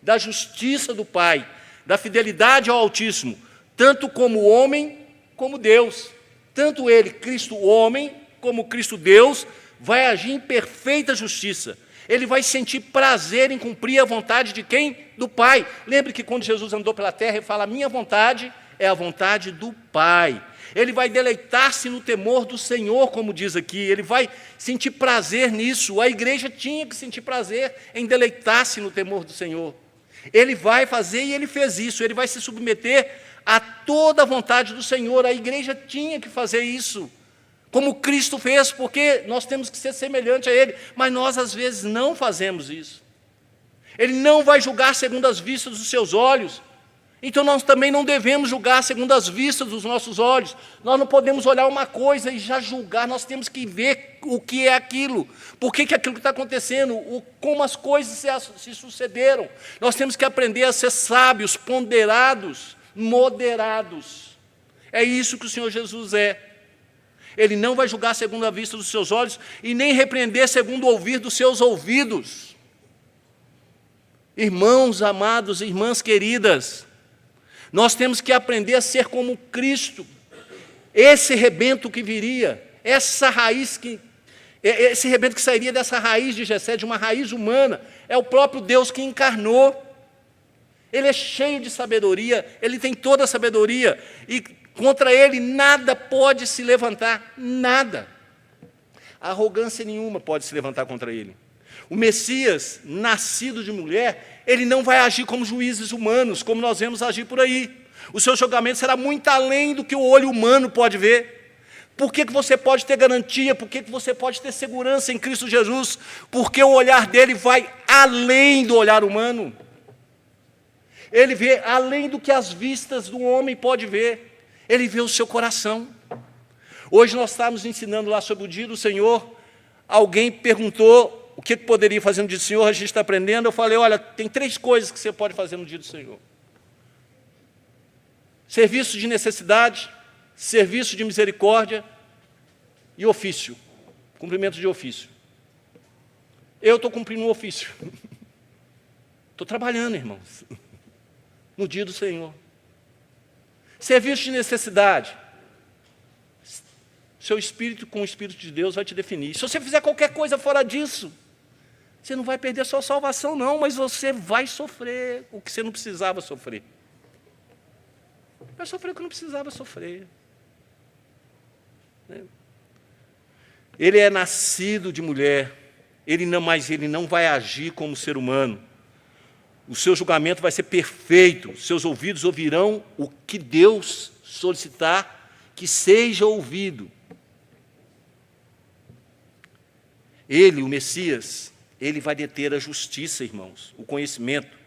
da justiça do Pai, da fidelidade ao Altíssimo, tanto como homem como Deus. Tanto ele, Cristo homem, como Cristo Deus, vai agir em perfeita justiça. Ele vai sentir prazer em cumprir a vontade de quem? Do Pai. Lembre que quando Jesus andou pela terra, ele fala, a minha vontade é a vontade do Pai. Ele vai deleitar-se no temor do Senhor, como diz aqui. Ele vai sentir prazer nisso. A igreja tinha que sentir prazer em deleitar-se no temor do Senhor. Ele vai fazer e ele fez isso. Ele vai se submeter a toda a vontade do Senhor. A igreja tinha que fazer isso, como Cristo fez, porque nós temos que ser semelhante a Ele, mas nós às vezes não fazemos isso. Ele não vai julgar segundo as vistas dos seus olhos, então nós também não devemos julgar segundo as vistas dos nossos olhos. Nós não podemos olhar uma coisa e já julgar, nós temos que ver o que é aquilo, por que aquilo que está acontecendo, como as coisas se sucederam. Nós temos que aprender a ser sábios, ponderados, moderados. É isso que o Senhor Jesus é. Ele não vai julgar segundo a vista dos seus olhos e nem repreender segundo o ouvir dos seus ouvidos. Irmãos amados, irmãs queridas, nós temos que aprender a ser como Cristo. Esse rebento que viria, esse rebento que sairia dessa raiz de Jessé, de uma raiz humana, é o próprio Deus que encarnou. Ele é cheio de sabedoria, ele tem toda a sabedoria, e contra ele nada pode se levantar, nada. Arrogância nenhuma pode se levantar contra ele. O Messias, nascido de mulher, ele não vai agir como juízes humanos, como nós vemos agir por aí. O seu julgamento será muito além do que o olho humano pode ver. Por que você pode ter garantia? Por que você pode ter segurança em Cristo Jesus? Porque o olhar dele vai além do olhar humano. Ele vê além do que as vistas do homem pode ver. Ele vê o seu coração. Hoje nós estávamos ensinando lá sobre o dia do Senhor. Alguém perguntou o que poderia fazer no dia do Senhor, a gente está aprendendo. Eu falei, olha, tem 3 coisas que você pode fazer no dia do Senhor. Serviço de necessidade, serviço de misericórdia e ofício. Cumprimento de ofício. Eu estou cumprindo um ofício. Estou trabalhando, irmãos, no dia do Senhor. Serviço de necessidade. Seu espírito com o Espírito de Deus vai te definir. Se você fizer qualquer coisa fora disso, você não vai perder a sua salvação, não, mas você vai sofrer o que você não precisava sofrer. Vai sofrer o que não precisava sofrer. Ele é nascido de mulher, mas ele não vai agir como ser humano. O seu julgamento vai ser perfeito, seus ouvidos ouvirão o que Deus solicitar que seja ouvido. Ele, o Messias, ele vai deter a justiça, irmãos, o conhecimento.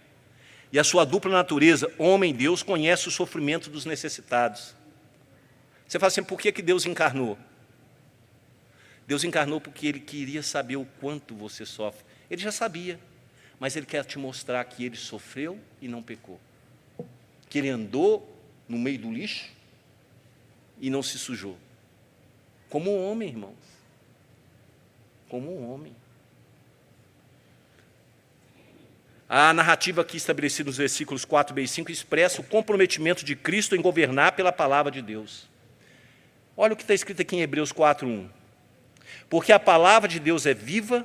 E a sua dupla natureza, homem e Deus, conhece o sofrimento dos necessitados. Você fala assim, por que Deus encarnou? Deus encarnou porque Ele queria saber o quanto você sofre. Ele já sabia, mas Ele quer te mostrar que Ele sofreu e não pecou. Que Ele andou no meio do lixo e não se sujou. Como um homem, irmãos. Como um homem. A narrativa aqui estabelecida nos versículos 4b e 5 expressa o comprometimento de Cristo em governar pela palavra de Deus. Olha o que está escrito aqui em Hebreus 4:1. Porque a palavra de Deus é viva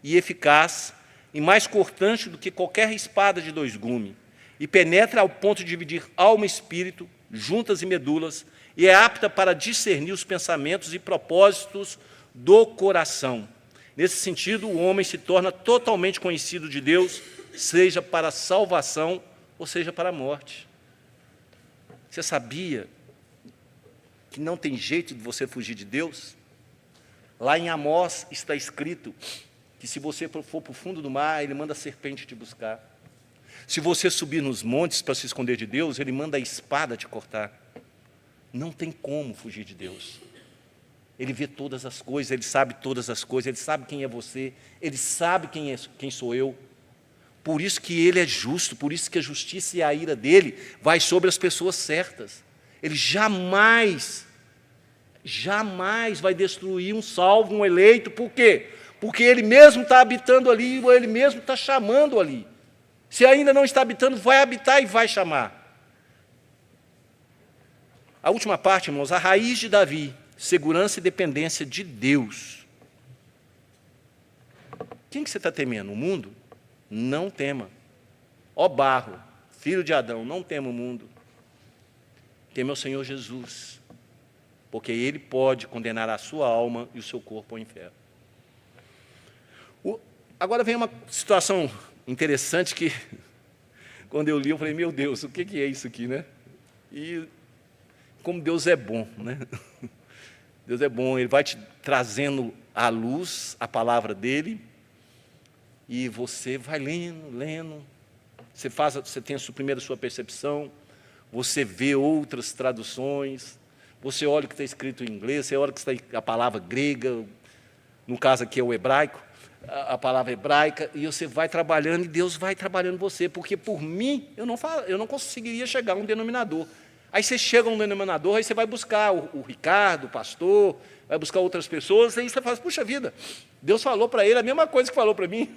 e eficaz, e mais cortante do que qualquer espada de dois gumes, e penetra ao ponto de dividir alma e espírito, juntas e medulas, e é apta para discernir os pensamentos e propósitos do coração. Nesse sentido, o homem se torna totalmente conhecido de Deus, seja para a salvação ou seja para a morte. Você sabia que não tem jeito de você fugir de Deus? Lá em Amós está escrito que se você for para o fundo do mar, Ele manda a serpente te buscar. Se você subir nos montes para se esconder de Deus, Ele manda a espada te cortar. Não tem como fugir de Deus. Ele vê todas as coisas, Ele sabe todas as coisas, Ele sabe quem é você, Ele sabe quem sou eu. Por isso que Ele é justo, por isso que a justiça e a ira dEle vai sobre as pessoas certas. Ele jamais vai destruir um salvo, um eleito. Por quê? Porque Ele mesmo está habitando ali, ou Ele mesmo está chamando ali. Se ainda não está habitando, vai habitar e vai chamar. A última parte, irmãos, a raiz de Davi, segurança e dependência de Deus. Quem que você está temendo? O mundo? Não tema. Ó barro, filho de Adão, não tema o mundo. Tema o Senhor Jesus, porque Ele pode condenar a sua alma e o seu corpo ao inferno. Agora vem uma situação interessante que, quando eu li, eu falei, meu Deus, o que é isso aqui, né? E como Deus é bom, né? Deus é bom, Ele vai te trazendo à luz a palavra dEle, e você vai lendo, você tem primeiro a sua percepção, você vê outras traduções, você olha o que está escrito em inglês, você olha o que está a palavra grega, no caso aqui é o hebraico, a palavra hebraica, e você vai trabalhando, e Deus vai trabalhando você, porque por mim, eu não conseguiria chegar a um denominador. Aí você chega a um denominador, aí você vai buscar o Ricardo, o pastor, vai buscar outras pessoas, aí você fala, puxa vida, Deus falou para ele a mesma coisa que falou para mim.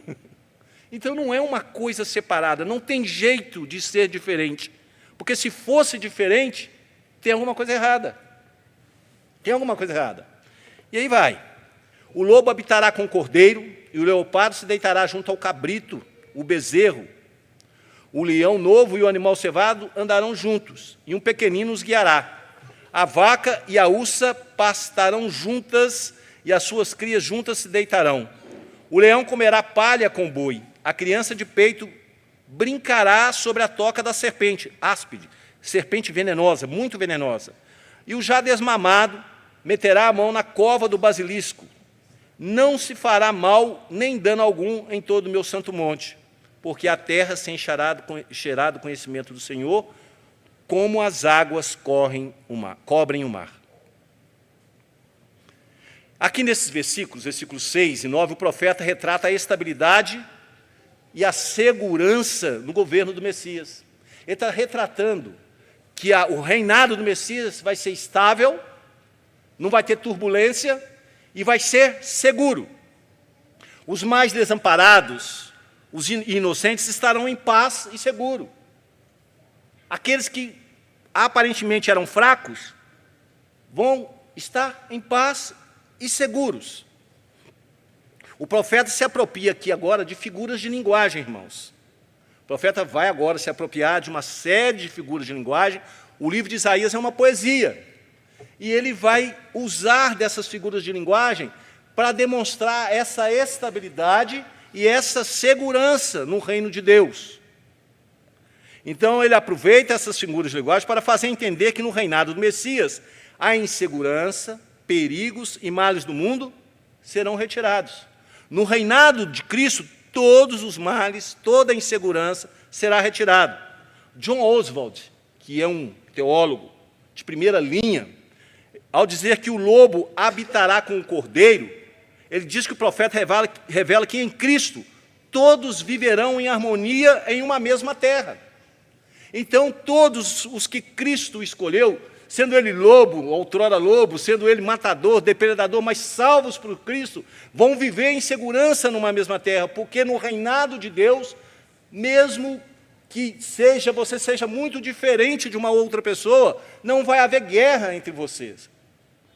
Então não é uma coisa separada, não tem jeito de ser diferente. Porque se fosse diferente, tem alguma coisa errada. Tem alguma coisa errada. E aí vai. O lobo habitará com o cordeiro, e o leopardo se deitará junto ao cabrito, o bezerro. O leão novo e o animal cevado andarão juntos, e um pequenino os guiará. A vaca e a ursa pastarão juntas, e as suas crias juntas se deitarão. O leão comerá palha com boi, a criança de peito brincará sobre a toca da serpente, áspide, serpente venenosa, muito venenosa. E o já desmamado meterá a mão na cova do basilisco. Não se fará mal nem dano algum em todo o meu santo monte, porque a terra se encherá do conhecimento do Senhor, como as águas cobrem o mar. Aqui nesses versículos 6 e 9, o profeta retrata a estabilidade e a segurança no governo do Messias. Ele está retratando que o reinado do Messias vai ser estável, não vai ter turbulência e vai ser seguro. Os mais desamparados, os inocentes, estarão em paz e seguro. Aqueles que aparentemente eram fracos vão estar em paz e seguros. O profeta se apropria aqui agora de figuras de linguagem, irmãos. O profeta vai agora se apropriar de uma série de figuras de linguagem. O livro de Isaías é uma poesia. E ele vai usar dessas figuras de linguagem para demonstrar essa estabilidade e essa segurança no reino de Deus. Então, ele aproveita essas figuras de linguagem para fazer entender que no reinado do Messias, a insegurança, perigos e males do mundo serão retirados. No reinado de Cristo, todos os males, toda a insegurança será retirado. John Oswald, que é um teólogo de primeira linha, ao dizer que o lobo habitará com o cordeiro, ele diz que o profeta revela que em Cristo todos viverão em harmonia em uma mesma terra. Então, todos os que Cristo escolheu sendo ele lobo, outrora lobo, sendo ele matador, depredador, mas salvos por Cristo, vão viver em segurança numa mesma terra, porque no reinado de Deus, mesmo que você seja muito diferente de uma outra pessoa, não vai haver guerra entre vocês.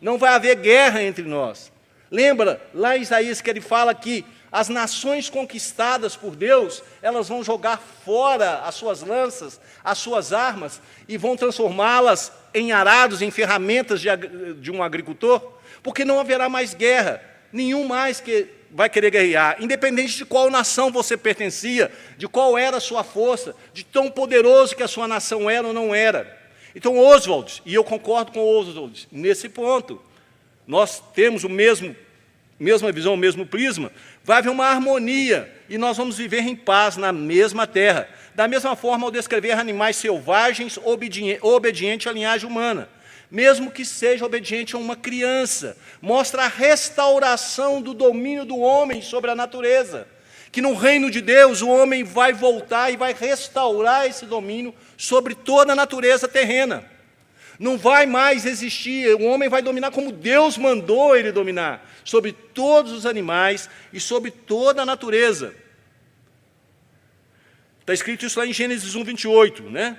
Não vai haver guerra entre nós. Lembra, lá em Isaías, que ele fala que as nações conquistadas por Deus, elas vão jogar fora as suas lanças, as suas armas, e vão transformá-las em arados, em ferramentas de um agricultor, porque não haverá mais guerra, nenhum mais que vai querer guerrear, independente de qual nação você pertencia, de qual era a sua força, de tão poderoso que a sua nação era ou não era. Então, Oswald, e eu concordo com Oswald nesse ponto, nós temos mesma visão, o mesmo prisma, vai haver uma harmonia, e nós vamos viver em paz na mesma terra. Da mesma forma, ao descrever animais selvagens, obedientes à linhagem humana, mesmo que seja obediente a uma criança, mostra a restauração do domínio do homem sobre a natureza, que no reino de Deus o homem vai voltar e vai restaurar esse domínio sobre toda a natureza terrena. Não vai mais existir, o homem vai dominar como Deus mandou ele dominar, sobre todos os animais e sobre toda a natureza. Está escrito isso lá em Gênesis 1, 28, né?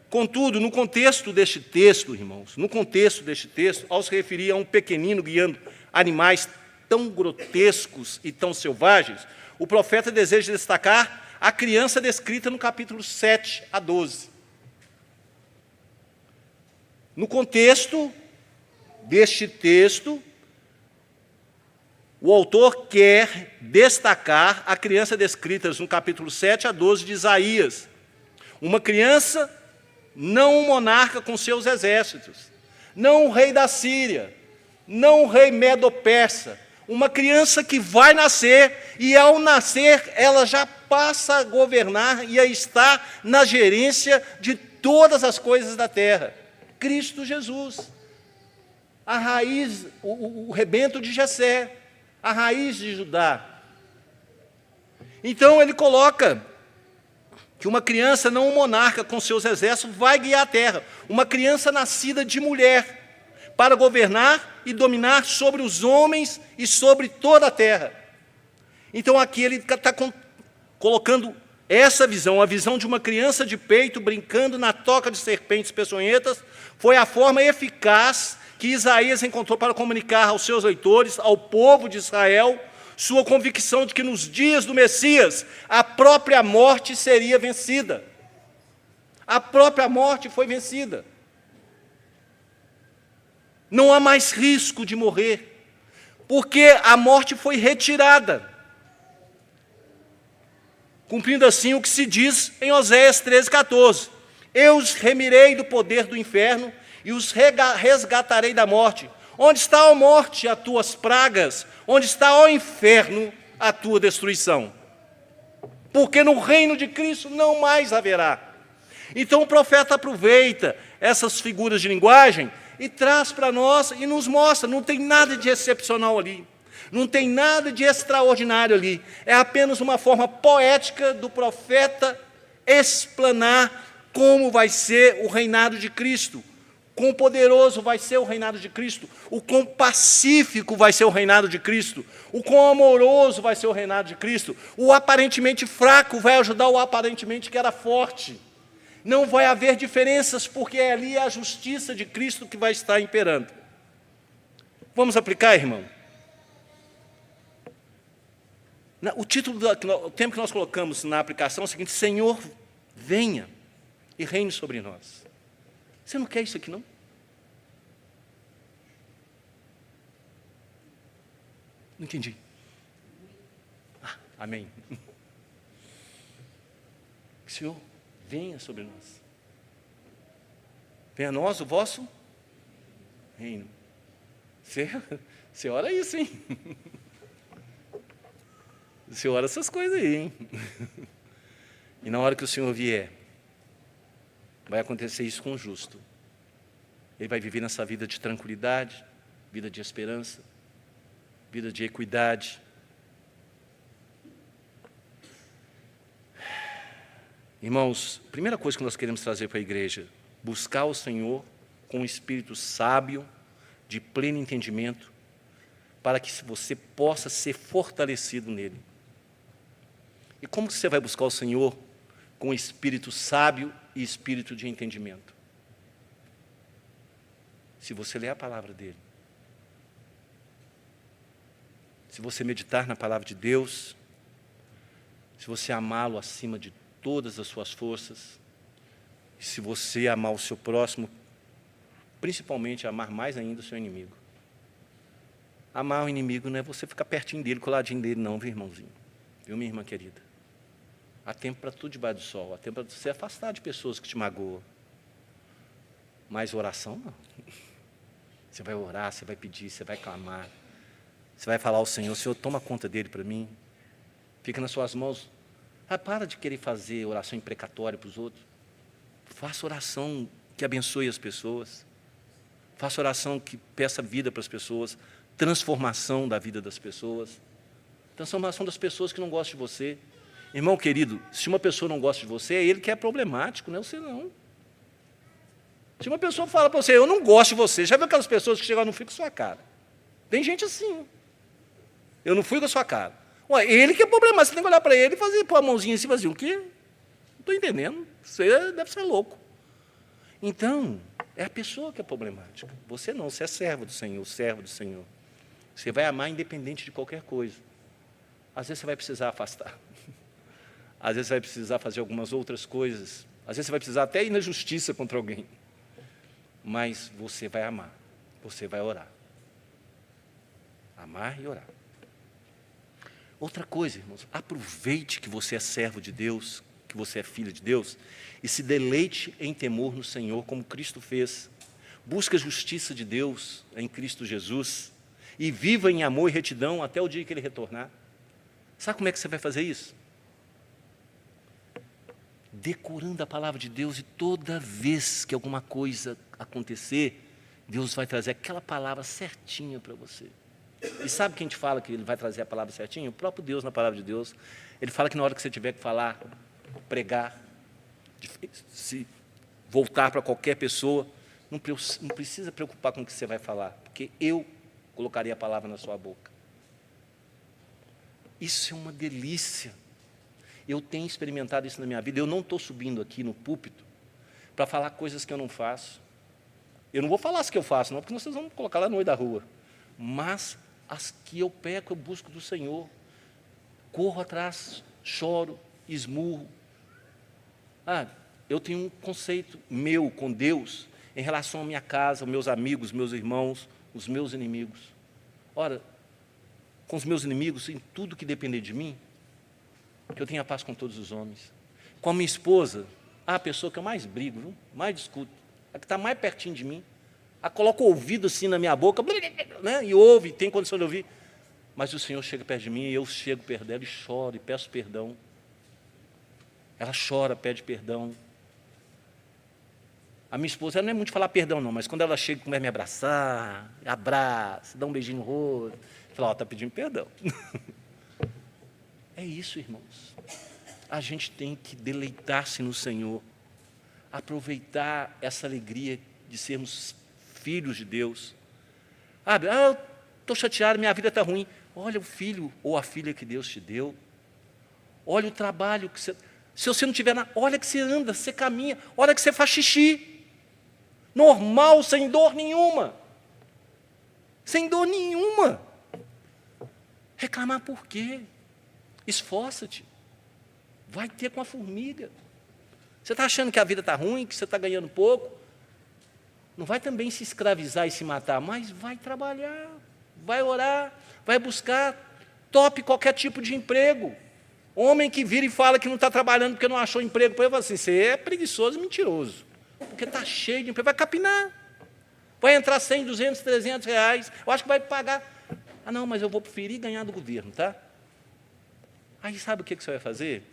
Contudo, no contexto deste texto, irmãos, no contexto deste texto, ao se referir a um pequenino guiando animais tão grotescos e tão selvagens, o profeta deseja destacar a criança descrita no capítulo 7 a 12. No contexto deste texto, o autor quer destacar a criança descrita no capítulo 7 a 12 de Isaías. Uma criança, não um monarca com seus exércitos, não o rei da Síria, não o rei medo-persa, uma criança que vai nascer, e ao nascer ela já passa a governar e a estar na gerência de todas as coisas da terra. Cristo Jesus, a raiz, o rebento de Jessé, a raiz de Judá. Então ele coloca que uma criança, não um monarca com seus exércitos, vai guiar a terra. Uma criança nascida de mulher, para governar e dominar sobre os homens e sobre toda a terra. Então aqui ele está colocando essa visão, a visão de uma criança de peito brincando na toca de serpentes peçonhentas, foi a forma eficaz que Isaías encontrou para comunicar aos seus leitores, ao povo de Israel, sua convicção de que nos dias do Messias, a própria morte seria vencida. A própria morte foi vencida. Não há mais risco de morrer, porque a morte foi retirada. Cumprindo assim o que se diz em Oséias 13:14. Eu os remirei do poder do inferno e os resgatarei da morte. Onde está, ó morte, as tuas pragas? Onde está, ó inferno, a tua destruição? Porque no reino de Cristo não mais haverá. Então o profeta aproveita essas figuras de linguagem e traz para nós e nos mostra, não tem nada de excepcional ali. Não tem nada de extraordinário ali. É apenas uma forma poética do profeta explanar como vai ser o reinado de Cristo, quão poderoso vai ser o reinado de Cristo, o quão pacífico vai ser o reinado de Cristo, o quão amoroso vai ser o reinado de Cristo. O aparentemente fraco vai ajudar o aparentemente que era forte. Não vai haver diferenças, porque ali é a justiça de Cristo que vai estar imperando. Vamos aplicar, irmão? O título, o tempo que nós colocamos na aplicação é o seguinte: Senhor, venha e reine sobre nós. Você não quer isso aqui, não? Não entendi. Amém. Que o Senhor venha sobre nós. Venha a nós o vosso reino. Você ora isso, hein? Você ora essas coisas aí, hein? E na hora que o Senhor vier, vai acontecer isso com o justo. Ele vai viver nessa vida de tranquilidade, vida de esperança, vida de equidade. Irmãos, a primeira coisa que nós queremos trazer para a igreja: buscar o Senhor com um espírito sábio, de pleno entendimento, para que você possa ser fortalecido nele. E como você vai buscar o Senhor? Com espírito sábio e espírito de entendimento. Se você ler a palavra dele, se você meditar na palavra de Deus, se você amá-lo acima de todas as suas forças, e se você amar o seu próximo, principalmente amar mais ainda o seu inimigo. Amar o inimigo não é você ficar pertinho dele, coladinho dele, não, viu, irmãozinho? Viu, minha irmã querida? Há tempo para tudo debaixo do sol, há tempo para você afastar de pessoas que te magoam. Mas oração, não. Você vai orar, você vai pedir, você vai clamar. Você vai falar ao Senhor, Senhor, toma conta dele para mim. Fica nas suas mãos. Para de querer fazer oração imprecatória para os outros. Faça oração que abençoe as pessoas. Faça oração que peça vida para as pessoas. Transformação da vida das pessoas. Transformação das pessoas que não gostam de você. Irmão querido, se uma pessoa não gosta de você, é ele que é problemático, não é você não. Se uma pessoa fala para você, eu não gosto de você, já viu aquelas pessoas que chegam e não ficam com a sua cara? Tem gente assim. Eu não fui com a sua cara. Ué, ele que é problemático, você tem que olhar para ele e fazer, pôr a mãozinha assim, fazer o quê? Não estou entendendo, você deve ser louco. Então, é a pessoa que é problemática. Você não, você é servo do Senhor, servo do Senhor. Você vai amar independente de qualquer coisa. Às vezes você vai precisar afastar. Às vezes você vai precisar fazer algumas outras coisas. Às vezes você vai precisar até ir na justiça contra alguém. Mas você vai amar. Você vai orar. Amar e orar. Outra coisa, irmãos, aproveite que você é servo de Deus, que você é filho de Deus, e se deleite em temor no Senhor, como Cristo fez. Busque a justiça de Deus em Cristo Jesus, e viva em amor e retidão até o dia que Ele retornar. Sabe como é que você vai fazer isso? Decorando a palavra de Deus, e toda vez que alguma coisa acontecer, Deus vai trazer aquela palavra certinha para você. E sabe quem te fala que Ele vai trazer a palavra certinha? O próprio Deus, na palavra de Deus. Ele fala que na hora que você tiver que falar, pregar, se voltar para qualquer pessoa, não precisa preocupar com o que você vai falar, porque eu colocaria a palavra na sua boca. Isso é uma delícia. Eu tenho experimentado isso na minha vida. Eu não estou subindo aqui no púlpito para falar coisas que eu não faço. Eu não vou falar as que eu faço, não, porque vocês vão colocar lá no meio da rua. Mas as que eu peco, eu busco do Senhor. Corro atrás, choro, esmurro. Eu tenho um conceito meu com Deus em relação à minha casa, meus amigos, meus irmãos, os meus inimigos. Ora, com os meus inimigos, em tudo que depender de mim, que eu tenha paz com todos os homens. Com a minha esposa, a pessoa que eu mais brigo, viu? Mais discuto, a que está mais pertinho de mim, a coloca o ouvido assim na minha boca, né? E ouve, tem condição de ouvir. Mas o Senhor chega perto de mim, e eu chego perto dela e choro, e peço perdão. Ela chora, pede perdão. A minha esposa, ela não é muito de falar perdão, não, mas quando ela chega e começa a me abraçar, abraça, dá um beijinho no rosto, fala, está pedindo perdão. É isso, irmãos. A gente tem que deleitar-se no Senhor, aproveitar essa alegria de sermos filhos de Deus. Eu estou chateado, minha vida está ruim. Olha o filho ou a filha que Deus te deu. Olha o trabalho que você... Se você não tiver nada, olha que você anda, você caminha, olha que você faz xixi. Normal, sem dor nenhuma. Sem dor nenhuma. Reclamar por quê? Esforça-te. Vai ter com a formiga. Você está achando que a vida está ruim, que você está ganhando pouco? Não vai também se escravizar e se matar, mas vai trabalhar, vai orar, vai buscar, tope qualquer tipo de emprego. Homem que vira e fala que não está trabalhando porque não achou emprego, eu falo assim, você é preguiçoso e mentiroso, porque está cheio de emprego, vai capinar, vai entrar 100, 200, 300 reais, eu acho que vai pagar. Não, mas eu vou preferir ganhar do governo, tá? Aí sabe o que você vai fazer?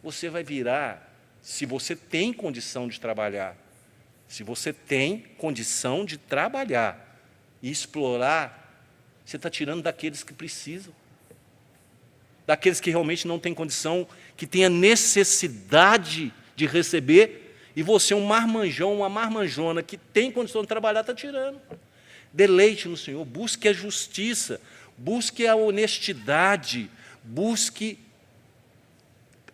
Você vai virar, se você tem condição de trabalhar, se você tem condição de trabalhar e explorar, você está tirando daqueles que precisam, daqueles que realmente não têm condição, que têm a necessidade de receber, E você, um marmanjão, uma marmanjona que tem condição de trabalhar, está tirando. Deleite no Senhor, busque a justiça, busque a honestidade, busque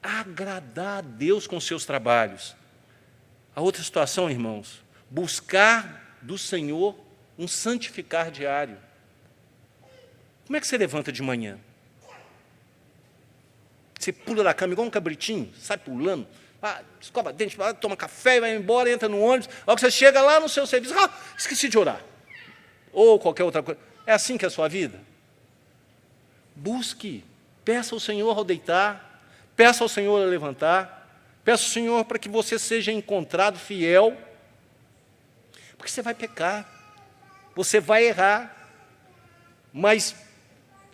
agradar a Deus com seus trabalhos. A outra situação, irmãos, buscar do Senhor um santificar diário. Como é que você levanta de manhã? Você pula da cama igual um cabritinho, sai pulando, escova dente, toma café, vai embora, entra no ônibus. A hora que você chega lá no seu serviço, esqueci de orar. Ou qualquer outra coisa. É assim que é a sua vida? Busque, peça ao Senhor ao deitar, peça ao Senhor a levantar, peça ao Senhor para que você seja encontrado fiel, porque você vai pecar, você vai errar, mas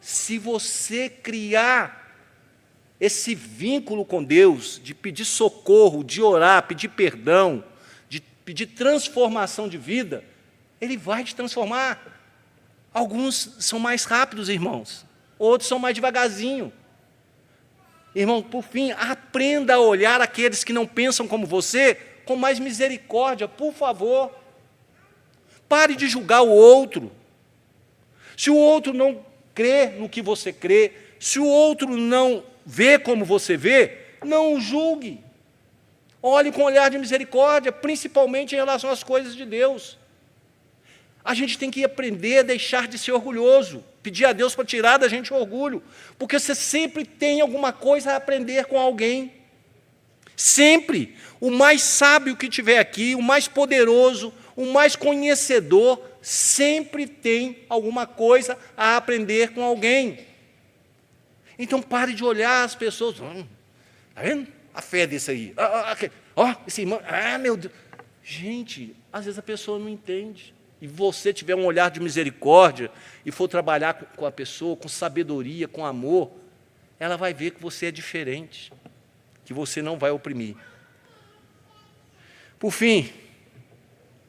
se você criar esse vínculo com Deus, de pedir socorro, de orar, pedir perdão, de pedir transformação de vida, Ele vai te transformar. Alguns são mais rápidos, irmãos, outros são mais devagarzinho. Irmão, por fim, aprenda a olhar aqueles que não pensam como você com mais misericórdia, por favor. Pare de julgar o outro. Se o outro não crê no que você crê, se o outro não vê como você vê, não o julgue. Olhe com um olhar de misericórdia, principalmente em relação às coisas de Deus. A gente tem que aprender a deixar de ser orgulhoso, pedir a Deus para tirar da gente o orgulho, porque você sempre tem alguma coisa a aprender com alguém. Sempre. O mais sábio que tiver aqui, o mais poderoso, o mais conhecedor, sempre tem alguma coisa a aprender com alguém. Então, pare de olhar as pessoas. Está vendo? A fé desse aí. Esse irmão. Meu Deus. Gente, às vezes a pessoa não entende. E você tiver um olhar de misericórdia e for trabalhar com a pessoa, com sabedoria, com amor, ela vai ver que você é diferente, que você não vai oprimir. Por fim,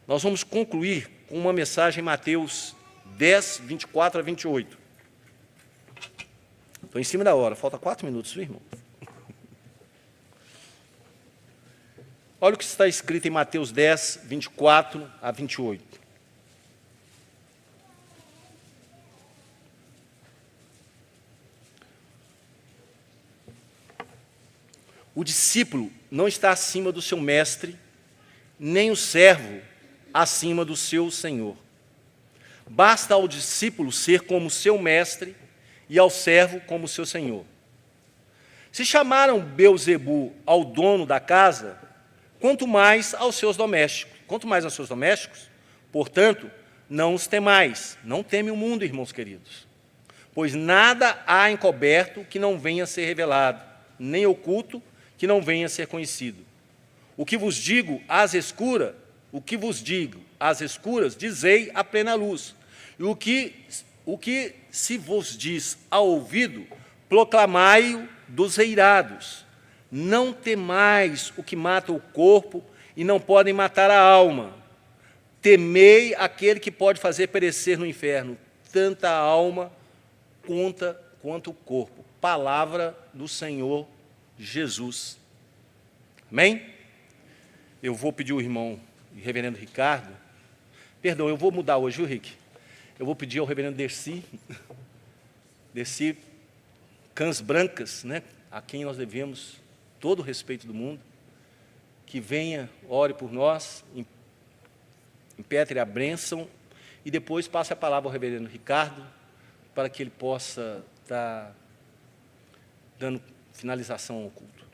nós vamos concluir com uma mensagem em Mateus 10, 24 a 28. Estou em cima da hora, falta 4 minutos, viu, irmão? Olha o que está escrito em Mateus 10, 24 a 28. O discípulo não está acima do seu mestre, nem o servo acima do seu senhor. Basta ao discípulo ser como seu mestre e ao servo como seu senhor. Se chamaram Beelzebu ao dono da casa, quanto mais aos seus domésticos. Portanto, não os temais, não teme o mundo, irmãos queridos. Pois nada há encoberto que não venha a ser revelado, nem oculto que não venha a ser conhecido. O que vos digo às escuras, dizei à plena luz. E o que se vos diz ao ouvido, proclamai-o dos eirados. Não temais o que mata o corpo e não podem matar a alma. Temei aquele que pode fazer perecer no inferno tanto a alma quanto o corpo. Palavra do Senhor Jesus. Amém? Eu vou pedir ao irmão reverendo Ricardo, perdão, eu vou mudar hoje, viu, Rick? Eu vou pedir ao reverendo Dercy Cãs Brancas, né, a quem nós devemos todo o respeito do mundo, que venha, ore por nós, impetre a bênção, e depois passe a palavra ao reverendo Ricardo, para que ele possa estar dando finalização ao culto.